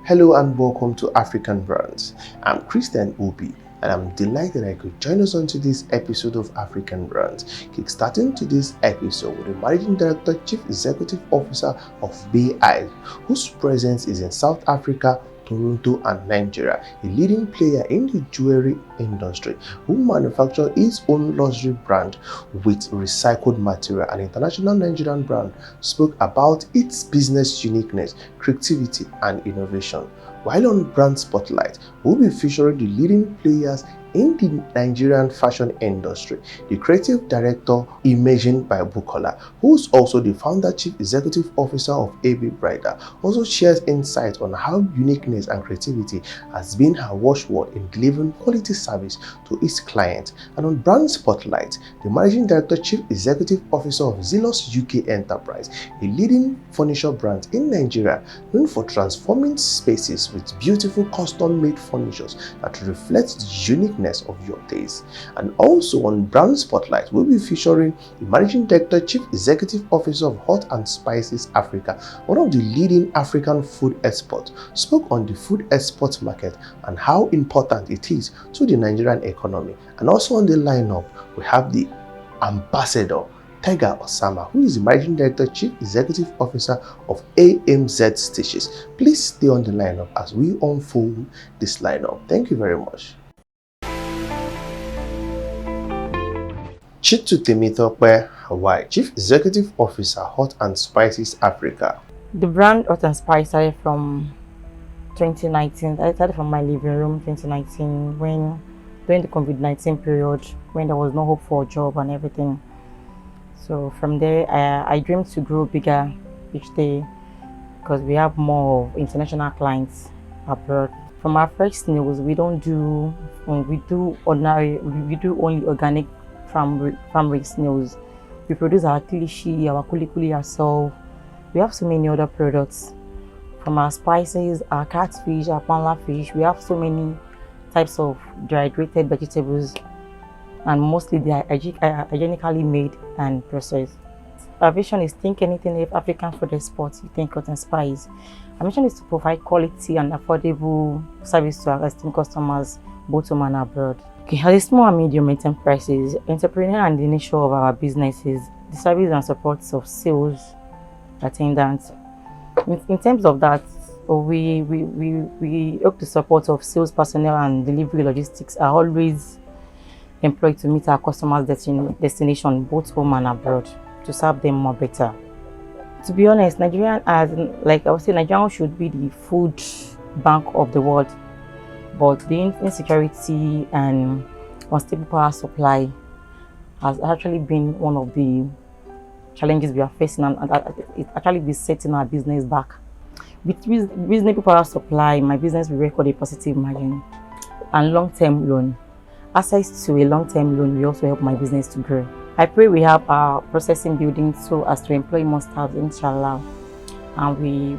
Hello and welcome to African Brands. I'm Christian Obi and I'm delighted I could join us on today's episode of African Brands. Kickstarting today's episode with the Managing Director, Chief Executive Officer of BRIDALS, whose presence is in South Africa, Toronto and Nigeria, a leading player in the jewelry industry who manufactures its own luxury brand with recycled material. An international Nigerian brand spoke about its business uniqueness, creativity and innovation. While on Brand Spotlight, we'll be featuring the leading players in the Nigerian fashion industry. The creative director, Imagine by Bukola, who is also the founder chief executive officer of AB Bridal, also shares insights on how uniqueness and creativity has been her watchword in delivering quality service to its clients. And on Brand Spotlight, the managing director, chief executive officer of Zealux UK Enterprise, a leading furniture brand in Nigeria known for transforming spaces with beautiful custom-made furnitures that reflect the uniqueness of your taste. And also on Brand Spotlight, we'll be featuring the Managing Director, Chief Executive Officer of Hot and Spices Africa, one of the leading African food exports, spoke on the food export market and how important it is to the Nigerian economy. And also on the lineup, we have the Ambassador, Tiger Osama, who is the Managing Director, Chief Executive Officer of AMZ Stitches. Please stay on the lineup as we unfold this lineup. Thank you very much. Chitu Temitope Hawaii, Chief Executive Officer, Hot and Spices Africa. The brand Hot and Spice started from 2019. I started from my living room 2019 during the COVID-19 period, when there was no hope for a job and everything. So from there, I dreamed to grow bigger each day because we have more international clients abroad. From our first snails, we do only organic farm-raised snails. We produce our kilishi, our kulikuli ourselves. We have so many other products. From our spices, our catfish, our panla fish, we have so many types of dehydrated vegetables, and mostly they are hygienically made and processed. Our vision is think anything if African food exports, you think Hot and Spice. Our mission is to provide quality and affordable service to our esteemed customers, both home and abroad. Okay, as a small and medium enterprises, entrepreneur and the nature of our businesses, the service and support of sales attendants. In terms of that, we hope the support of sales personnel and delivery logistics are always employed to meet our customers' destination, both home and abroad, to serve them more better. To be honest, Nigerian should be the food bank of the world. But the insecurity and unstable power supply has actually been one of the challenges we are facing, and it actually be setting our business back. With reasonable power supply, my business will record a positive margin and long-term loan. Access to a long-term loan will also help my business to grow. I pray we have our processing building so as to employ more staff, inshallah. And we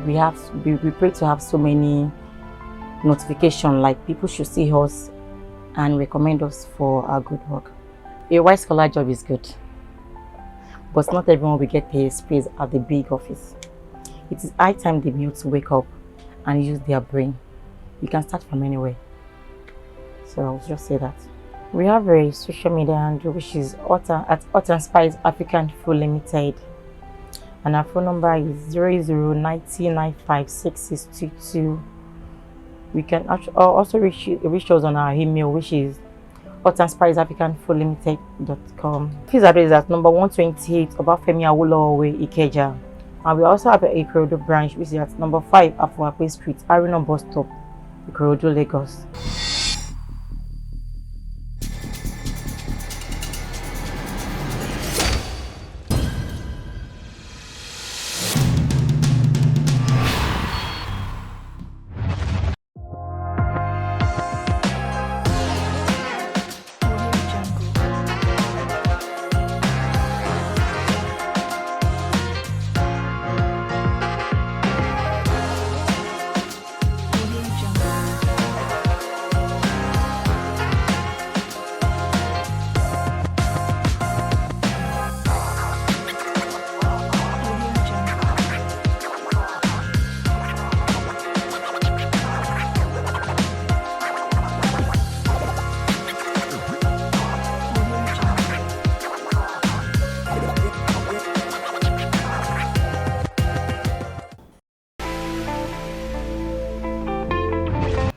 pray to have so many notification, like people should see us and recommend us for our good work. A white collar job is good, but not everyone will get a space at the big office. It is high time they need to wake up and use their brain. You can start from anywhere. So I'll just say that. We have a social media handle which is Hot and Spice African Food Limited, and our phone number is 0090956622. We can also reach us on our email, which is hotandspiceafricanfoodlimited.com. His address is at number 128 Obafemi Awolowo Way, Ikeja. And we also have a Ikorodu branch, which is at number 5 Afuape Street, Aruna Bus Stop, Ikorodu, Lagos.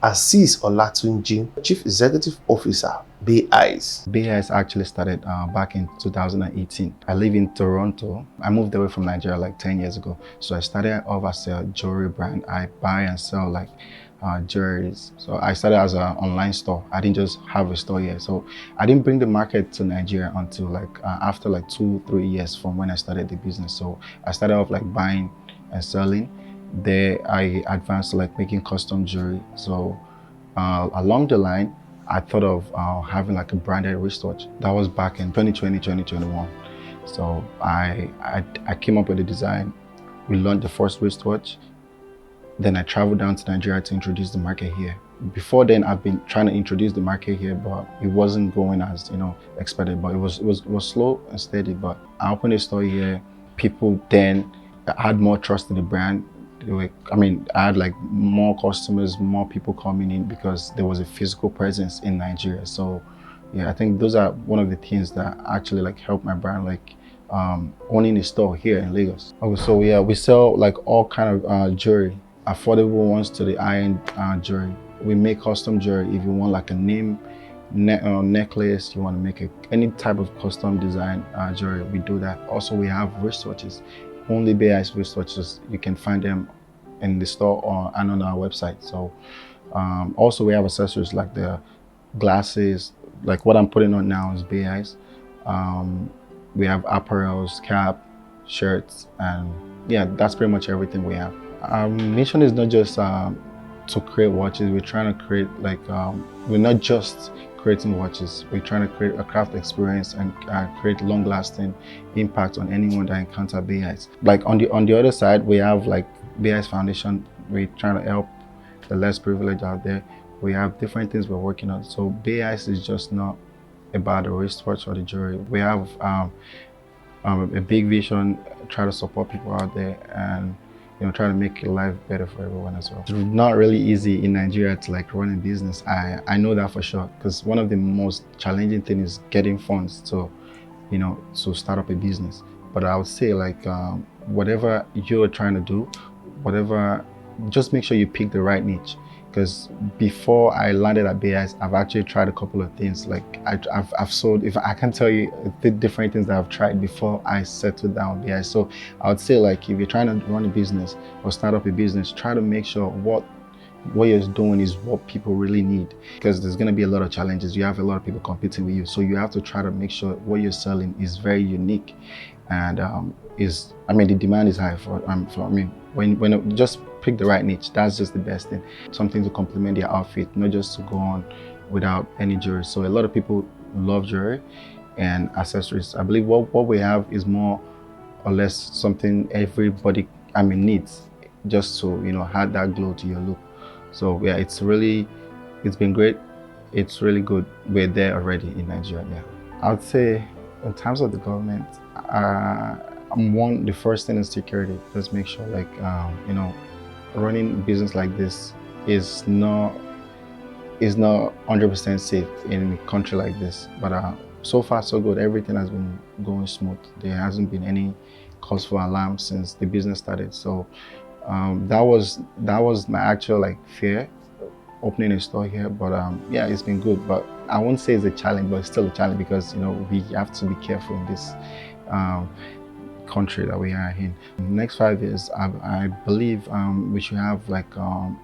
Azeez Olatunji, Chief Executive Officer, Bay Eyes. Bay Eyes actually started back in 2018. I live in Toronto. I moved away from Nigeria like 10 years ago. So I started off as a jewelry brand. I buy and sell like jewelries. So I started as an online store. I didn't just have a store here. So I didn't bring the market to Nigeria until like after like 2-3 years from when I started the business. So I started off like buying and selling. There I advanced to like making custom jewelry. So along the line, I thought of having like a branded wristwatch. That was back in 2020, 2021. So I came up with a design. We launched the first wristwatch. Then I traveled down to Nigeria to introduce the market here. Before then, I've been trying to introduce the market here, but it wasn't going as expected. But it was slow and steady. But I opened a store here. People then had more trust in the brand. I had like more customers, more people coming in because there was a physical presence in Nigeria. So yeah, I think those are one of the things that actually like helped my brand, like owning a store here in Lagos. Okay, so yeah, we sell like all kind of jewelry, affordable ones to the high-end jewelry. We make custom jewelry. If you want like a name necklace, you want to make any type of custom design jewelry, we do that. Also, we have wristwatches. Only Bay Eyes wristwatches. You can find them in the store and on our website. So also we have accessories like the glasses, like what I'm putting on now is Bay Eyes. We have apparels, cap, shirts, and yeah, that's pretty much everything we have. Our mission is not just to create watches. We're trying to create like we're not just creating watches. We're trying to create a craft experience and create long-lasting impact on anyone that encounter Bay Eyes. Like on the other side, we have like Bay Eyes Foundation. We're trying to help the less privileged out there. We have different things we're working on. So Bay Eyes is just not about the wristwatch or the jewelry. We have a big vision, try to support people out there and try to make life better for everyone as well. It's not really easy in Nigeria to like run a business. I know that for sure, because one of the most challenging things is getting funds to to start up a business. But I would say like whatever you're trying to do, just make sure you pick the right niche. Because before I landed at Bay Eyes, I've actually tried a couple of things. Like I've sold, if I can tell you the different things that I've tried before I settled down Bay Eyes. So I would say like if you're trying to run a business or start up a business, try to make sure what you're doing is what people really need. Because there's going to be a lot of challenges. You have a lot of people competing with you. So you have to try to make sure what you're selling is very unique. And the demand is high for when just pick the right niche. That's just the best thing. Something to complement their outfit, not just to go on without any jewelry. So a lot of people love jewelry and accessories. I believe what we have is more or less something everybody needs, just to add that glow to your look. So yeah, it's been great. It's really good. We're there already in Nigeria. Yeah, I would say in terms of the government, the first thing is security. Just make sure like running a business like this is not 100% safe in a country like this. But so far so good. Everything has been going smooth. There hasn't been any cause for alarm since the business started. So that was my actual like fear, opening a store here. But yeah, it's been good. But I won't say it's a challenge, but it's still a challenge because we have to be careful in this country that we are in. In the next 5 years, I believe we should have like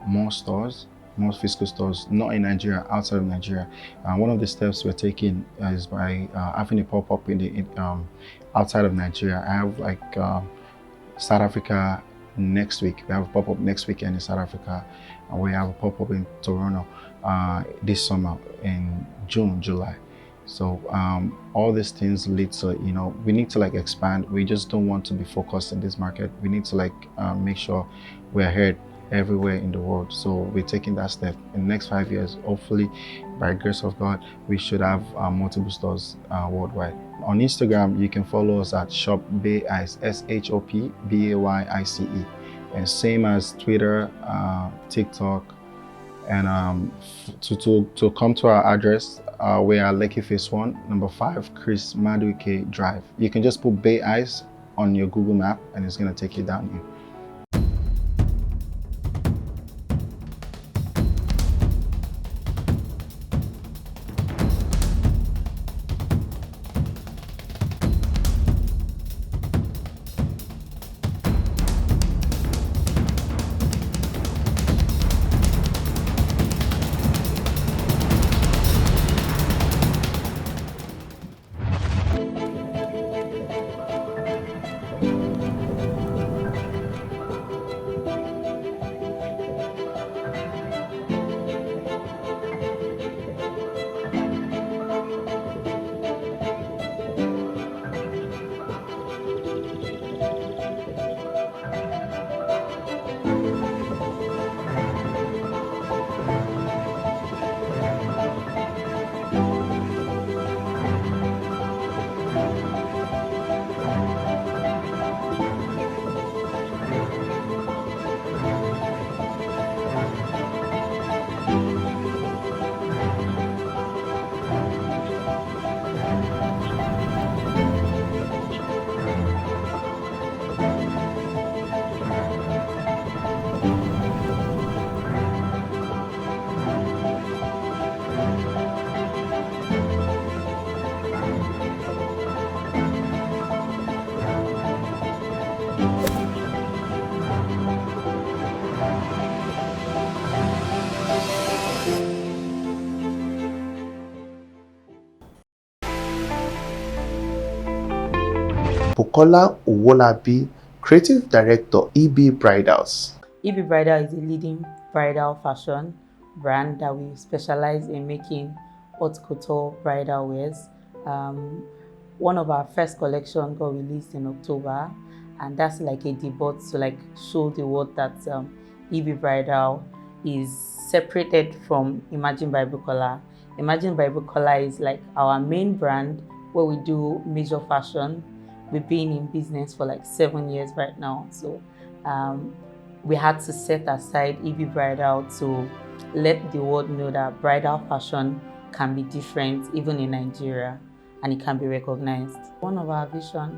more stores, more physical stores, not in Nigeria, outside of Nigeria. One of the steps we're taking is by having a pop-up outside of Nigeria. I have like South Africa next week. We have a pop-up next weekend in South Africa, and we have a pop-up in Toronto this summer in June, July. So all these things lead to, we need to like expand. We just don't want to be focused in this market. We need to like make sure we're heard everywhere in the world. So we're taking that step. In the next 5 years, hopefully, by the grace of God, we should have multiple stores worldwide. On Instagram, you can follow us at Shop Bay Eyes, ShopBayIce. And same as Twitter, TikTok. And to come to our address, we are Lekki Phase 1, number 5, Chris Maduike Drive. You can just put Bay Eyes on your Google map and it's going to take you down here. Kola Owolabi, Creative Director, EB Bridals. EB Bridal is a leading bridal fashion brand that we specialize in making haute couture bridal wears. One of our first collection got released in October, and that's like a debut to like show the world that EB Bridal is separated from Imagine by Bukola. Imagine by Bukola is like our main brand where we do major fashion. We've been in business for like 7 years right now, so we had to set aside EB Bridal to let the world know that bridal fashion can be different even in Nigeria, and it can be recognized. One of our vision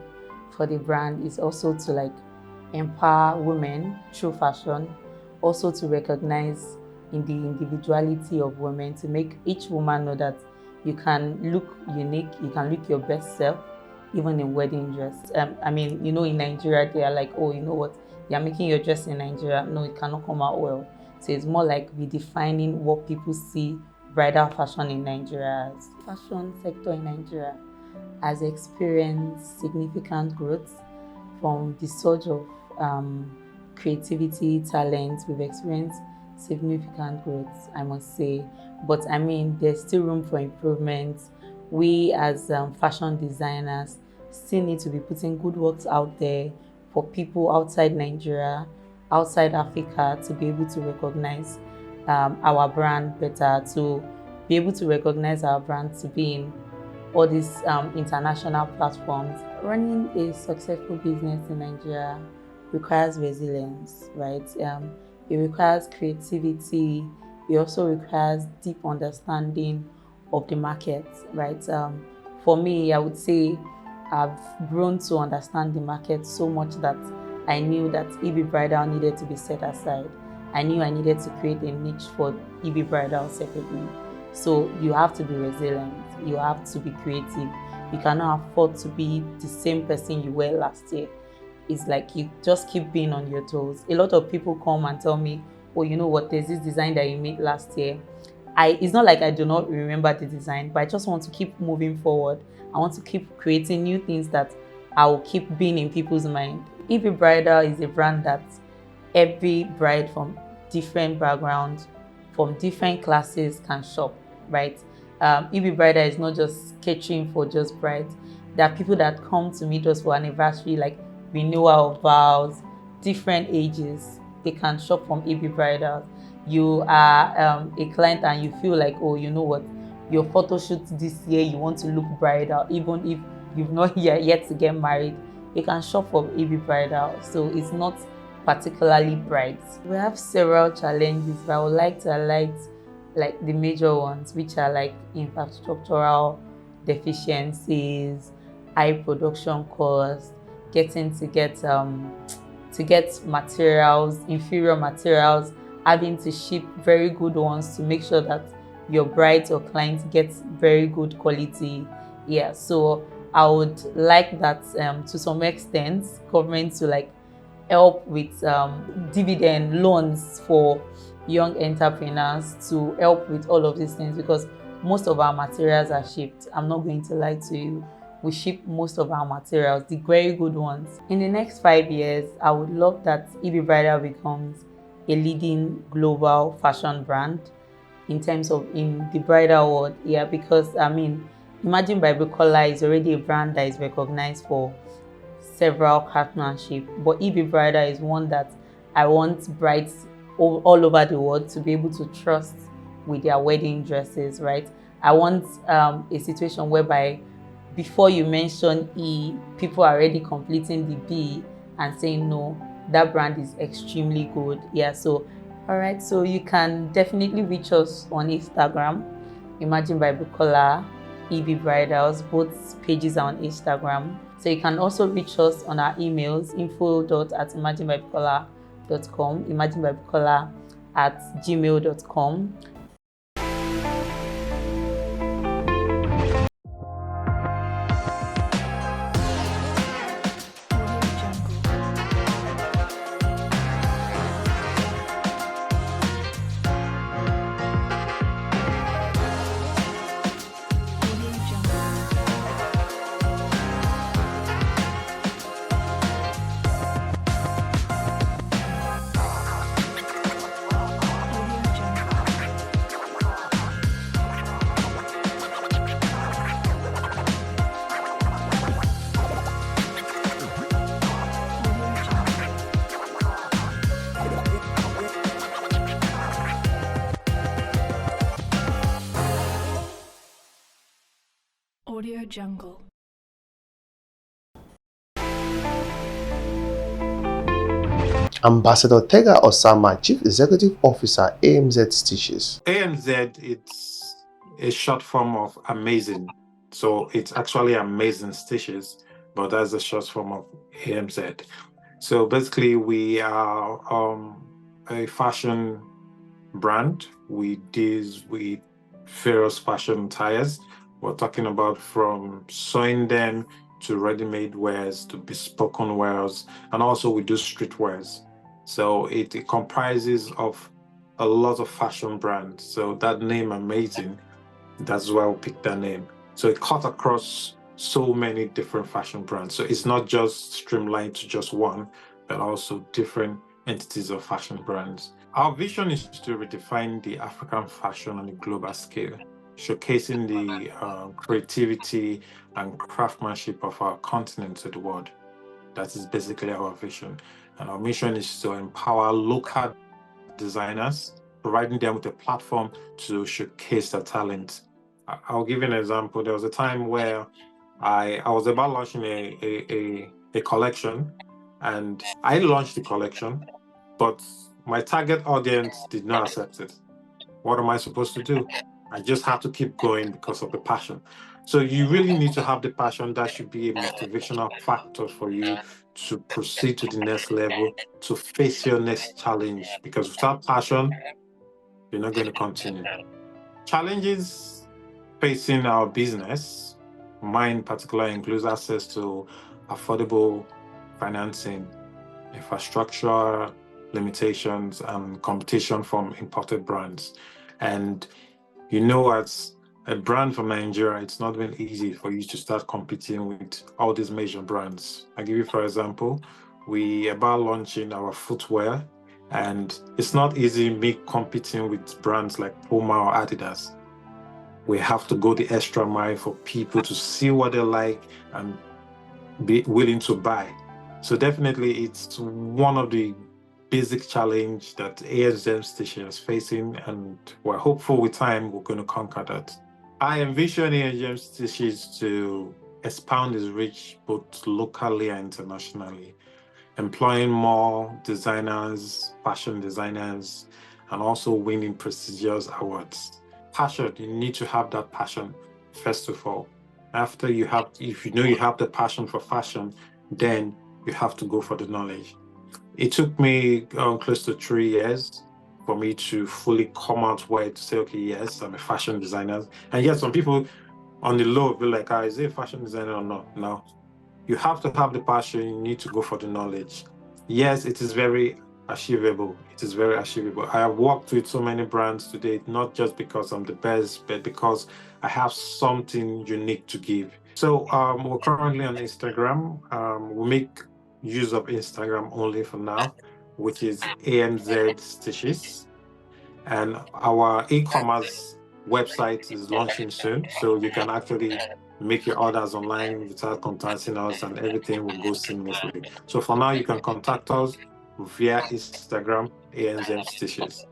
for the brand is also to like empower women through fashion, also to recognize in the individuality of women, to make each woman know that you can look unique, you can look your best self, even in wedding dress. I mean, you know, in Nigeria, they are like, oh, you know what, you're making your dress in Nigeria, no, it cannot come out well. So it's more like redefining what people see bridal fashion in Nigeria as. Fashion sector in Nigeria has experienced significant growth from the surge of creativity, talent. We've experienced significant growth, I must say. But I mean, there's still room for improvement. We as fashion designers still need to be putting good works out there for people outside Nigeria, outside Africa, to be able to recognize our brand better, to be able to recognize our brand to be in all these international platforms. Running a successful business in Nigeria requires resilience, right? It requires creativity. It also requires deep understanding of the market, right? For me, I would say I've grown to understand the market so much that I knew that EB Bridal needed to be set aside. I knew I needed to create a niche for EB Bridal separately. So you have to be resilient. You have to be creative. You cannot afford to be the same person you were last year. It's like you just keep being on your toes. A lot of people come and tell me, oh, you know what, there's this design that you made last year. It's not like I do not remember the design, but I just want to keep moving forward. I want to keep creating new things that I will keep being in people's mind. EB Bridal is a brand that every bride from different backgrounds, from different classes can shop, right? EB Bridal is not just catering for just brides. There are people that come to meet us for anniversary, like renewal of vows, different ages. They can shop from EB Bridal. You are a client and you feel like, oh, you know what, your photo shoot this year, you want to look bridal, even if you've not yet to get married, you can shop from EB Bridal. So it's not particularly brides. We have several challenges, but I would like to highlight like the major ones, which are like infrastructural deficiencies, high production costs, getting to get materials, inferior materials, having to ship very good ones to make sure that your bride or client gets very good quality. Yeah, so I would like that to some extent government to like help with dividend loans for young entrepreneurs, to help with all of these things, because most of our materials are shipped. I'm not going to lie to you. We ship most of our materials, the very good ones. In the next 5 years, I would love that EB Bridal becomes a leading global fashion brand in terms of in the bridal world. Yeah, because I mean, Imagine by Bukola is already a brand that is recognized for several craftsmanship, but EB Bridal is one that I want brides all over the world to be able to trust with their wedding dresses, right? I want a situation whereby before you mention E, people are already completing the B and saying, no, that brand is extremely good. Yeah, so, all right, so you can definitely reach us on Instagram, Imagine by Bukola, EB Bridals, both pages are on Instagram. So you can also reach us on our emails, info.imaginebybukola.com, imaginebybukola@gmail.com. Audio Jungle. Ambassador Tega Osama, Chief Executive Officer, AMZ Stitches. AMZ, it's a short form of amazing. So it's actually amazing stitches, but that's the short form of AMZ. So basically, we are a fashion brand. We deal with various fashion tires. We're talking about from sewing them to ready-made wears to bespoke wears, and also we do streetwears. So it comprises of a lot of fashion brands. So that name amazing, that's why we picked that name. So it cut across so many different fashion brands. So it's not just streamlined to just one, but also different entities of fashion brands. Our vision is to redefine the African fashion on a global scale, showcasing the creativity and craftsmanship of our continent to the world. That is basically our vision. And our mission is to empower local designers, providing them with a platform to showcase their talent. I'll give you an example. There was a time where I was about launching a collection, and I launched the collection, but my target audience did not accept it. What am I supposed to do? I just have to keep going because of the passion. So you really need to have the passion. That should be a motivational factor for you to proceed to the next level, to face your next challenge. Because without passion, you're not going to continue. Challenges facing our business, mine in particular, includes access to affordable financing, infrastructure limitations, and competition from imported brands. And as a brand from Nigeria, it's not been easy for you to start competing with all these major brands. I give you, for example, we are about launching our footwear, and it's not easy me competing with brands like Puma or Adidas. We have to go the extra mile for people to see what they like and be willing to buy. So definitely it's one of the basic challenge that ASM station is facing, and we're hopeful with time we're going to conquer that. I envision ASM stations to expand its reach both locally and internationally, employing more designers, fashion designers, and also winning prestigious awards. Passion, you need to have that passion first of all. If you know you have the passion for fashion, then you have to go for the knowledge. It took me close to 3 years for me to fully come out where to say, okay, yes, I'm a fashion designer. And yes, some people on the low will be like, is it a fashion designer or not? No. You have to have the passion. You need to go for the knowledge. Yes, it is very achievable. It is very achievable. I have worked with so many brands today, not just because I'm the best, but because I have something unique to give. So we're currently on Instagram. We make use of Instagram only for now, which is AMZ Stitches. And our e-commerce website is launching soon. So you can actually make your orders online without contacting us, and everything will go seamlessly. So for now, you can contact us via Instagram, ANZ Stitches.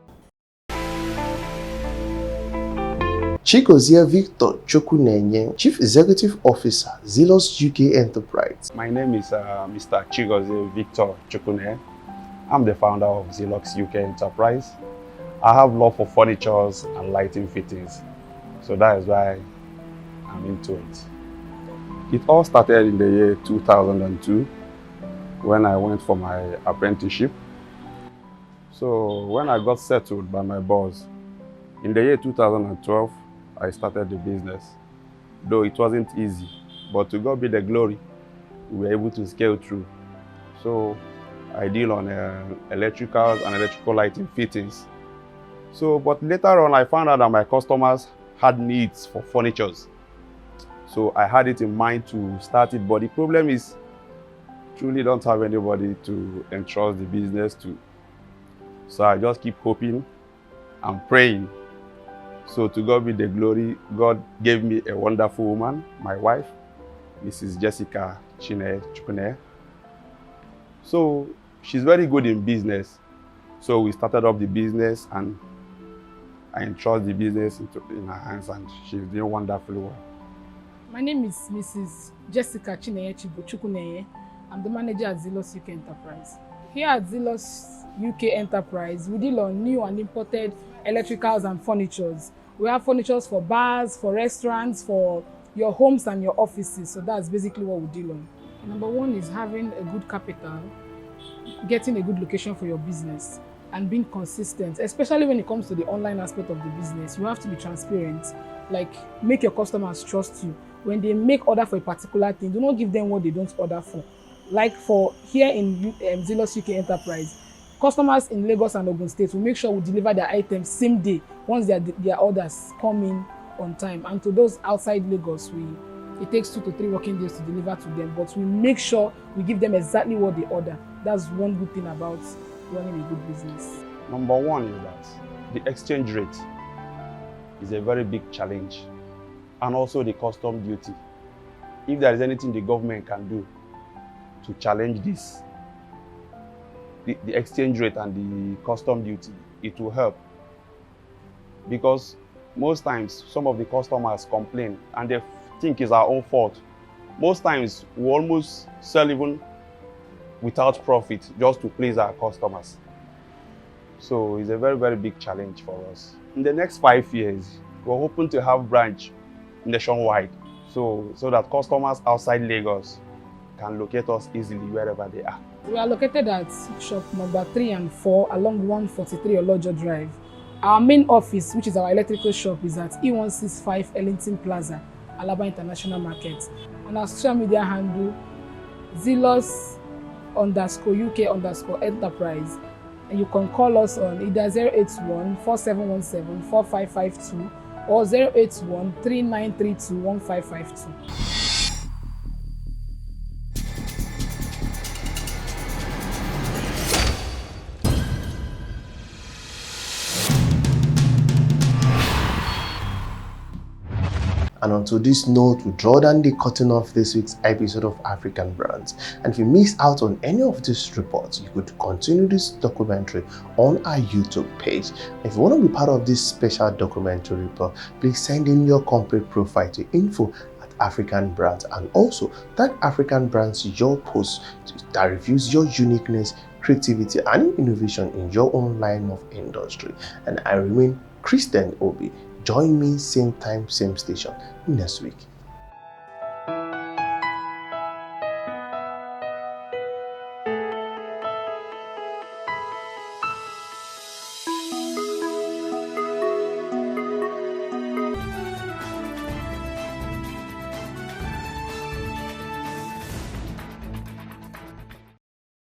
Chigozie Victor Chukunenye, Chief Executive Officer, Zealux UK Enterprise. My name is Mr. Chigozie Victor Chukune. I'm the founder of Zealux UK Enterprise. I have love for furnitures and lighting fittings, so that is why I'm into it. It all started in the year 2002 when I went for my apprenticeship. So when I got settled by my boss, in the year 2012, I started the business. Though it wasn't easy, but to God be the glory, we were able to scale through. So I deal on electricals and electrical lighting fittings. So, but later on, I found out that my customers had needs for furnitures. So I had it in mind to start it, but the problem is, truly don't have anybody to entrust the business to. So I just keep hoping and praying. So to God be the glory, God gave me a wonderful woman, my wife, Mrs. Jessica Chukune. So she's very good in business. So we started up the business, and I entrust the business in her hands, and she's doing wonderfully well. My name is Mrs. Jessica Chineye Chibuchukuneye. I'm the manager at Zealux UK Enterprise. Here at Zealux UK Enterprise, we deal on new and imported electricals and furnitures. We have furnitures for bars, for restaurants, for your homes and your offices. So that's basically what we deal on. Number one is having a good capital, getting a good location for your business, and being consistent, especially when it comes to the online aspect of the business. You have to be transparent, like make your customers trust you. When they make order for a particular thing, do not give them what they don't order for. Like for here in Zealux UK Enterprise, customers in Lagos and Ogun State will make sure we deliver their items same day once their orders come in on time. And to those outside Lagos, it takes 2 to 3 working days to deliver to them, but we make sure we give them exactly what they order. That's one good thing about running a good business. Number one is that the exchange rate is a very big challenge, and also the custom duty. If there is anything the government can do to challenge this, the exchange rate and the custom duty, it will help. Because most times some of the customers complain and they think it's our own fault. Most times we almost sell even without profit just to please our customers. So it's a very, very big challenge for us. In the next 5 years, we're hoping to have branch nationwide, so that customers outside Lagos can locate us easily wherever they are. We are located at shop number 3 and 4 along 143 Olojo Drive. Our main office, which is our electrical shop, is at E165 Ellington Plaza, Alaba International Market. And our social media handle, Zealux_UK_Enterprise. And you can call us on either 081-4717-4552 or 081-3932-1552. And onto this note, we draw down the curtain of this week's episode of African Brands. And if you missed out on any of these reports, you could continue this documentary on our YouTube page. If you want to be part of this special documentary report, please send in your complete profile to info@African Brands, and also tag African Brands your post that reviews your uniqueness, creativity, and innovation in your own line of industry. And I remain Christian Obi. Join me same time, same station next week.